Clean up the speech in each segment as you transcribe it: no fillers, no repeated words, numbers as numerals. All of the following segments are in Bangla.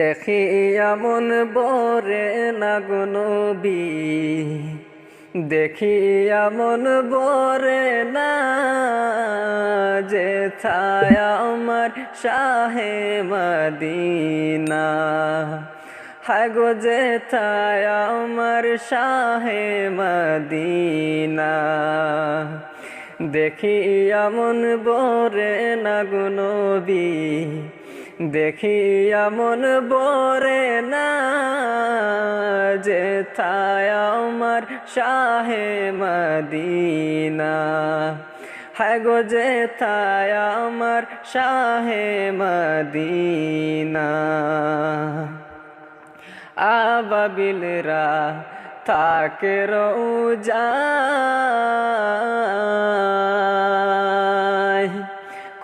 দেখি এমন বরে না গো নবী, দেখি এমন বরে না, যেথায় আমার শাহে মদিনা। হায় গো যেথায় আমার শাহে মদিনা। দেখি এমন বরে না গো নবী, দেখি এমন বরে না, যেথায় আমার শাহে মদিনা। হায় গো যেথায় আমার শাহে মদিনা। আবাবিলরা থাকে রোজায়,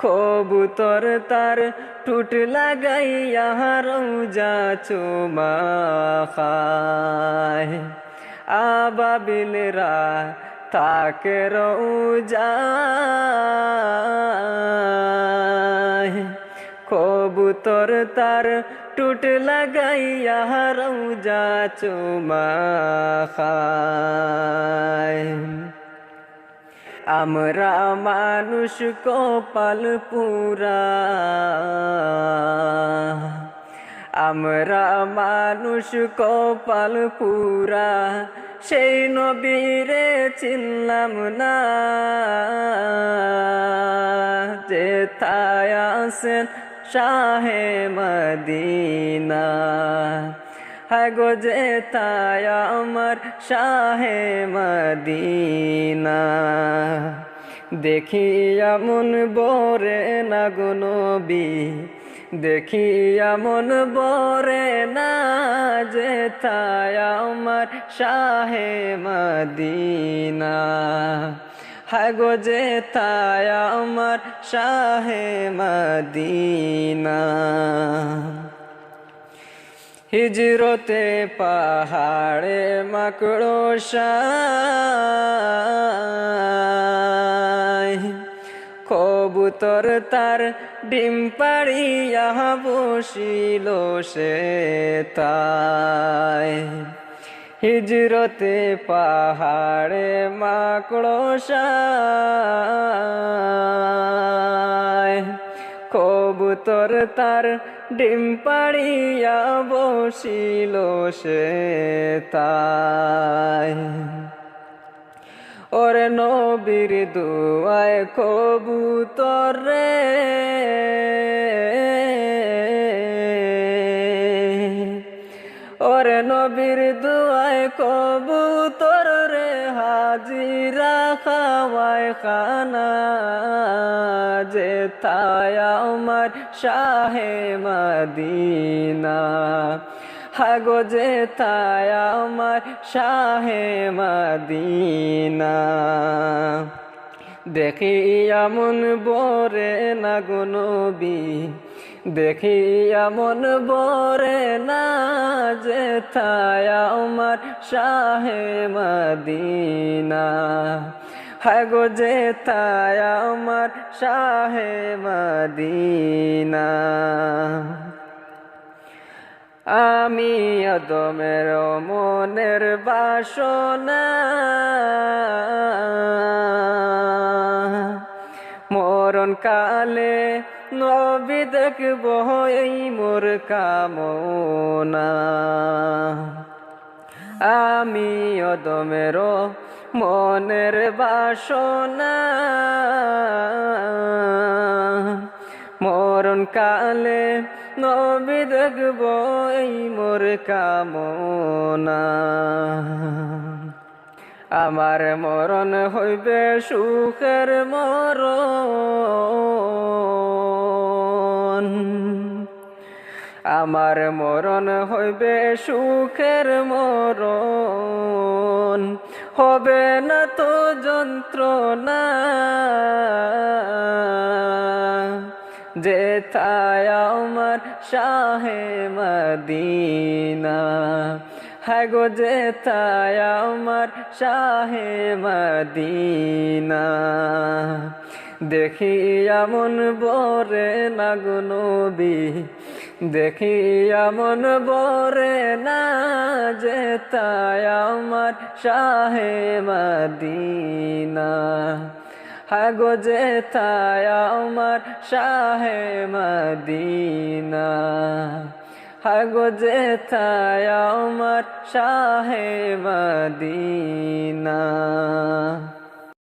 কবুতর তার টুট লাগাইয়া রোজা চুমা খায়। আবাবিলরা থাকে রোজায়, কবুতর তার টুট লাগাইয়া রোজা চুমা খায়। আমরা মানুষ কপাল পুরা, আমরা মানুষ কপাল পুরা, সেই নবীরে চিনলাম না, যেথায় আছেন শাহে মদিনা। হায় গো যেথায় আমার শাহে মদিনা। দেখি এমন বরে না গো নবী, দেখি এমন বরে না, যেথায় আমার শাহে মদিনা। হায় গো যেথায় আমার শাহে মদিনা। হিজরতে পাহাড়ে মাকড়সায়, কবুতর তার ডিম পাড়িয়া বসিল সে তাই। হিজরতে পাহাড়ে মাকড়সায়, কবুতর তার ডিম পাড়িয়া বসিল সে তাই। ওরে নবীর দুয়ায় কবুতর রে, ওরে নবীর দুয়ায় কবুতর রে, হাজিরা খাওয়ায় খানা, যেথায় আমার শাহে মদিনা। হায় গো যেথায় আমার শাহে মদিনা। দেখি এমন বরে না গো নবী, দেখি এমন বরে না, যেথায় আমার শাহে মদিনা। হায় গো যেথায় আমার শাহে মদিনা। আমি আদমের মনের বাসনা, মরণ কালে নবী দেখব এই মোর কামনা। আমি আদমের মনের বাসনা, মরণ কালে নবী দেখব এই মোর কামনা। আমার মরণ হইবে সুখের মরণ, আমার মরণ হইবে সুখের মরণ, হবে না তো যন্ত্রণা, যেথায় আমার শাহে মদিনা। হায় গো যেথায় আমার শাহে মদিনা। দেখি এমন বরে না গো নবী, দেখি এমন বরে না, যেতায় আমার শাহে মদিনা। হ্যাঁ গো যেতায় আমার শাহে মদিনা, হ্যাঁ গো যেতায় আমার শাহে মদিনা।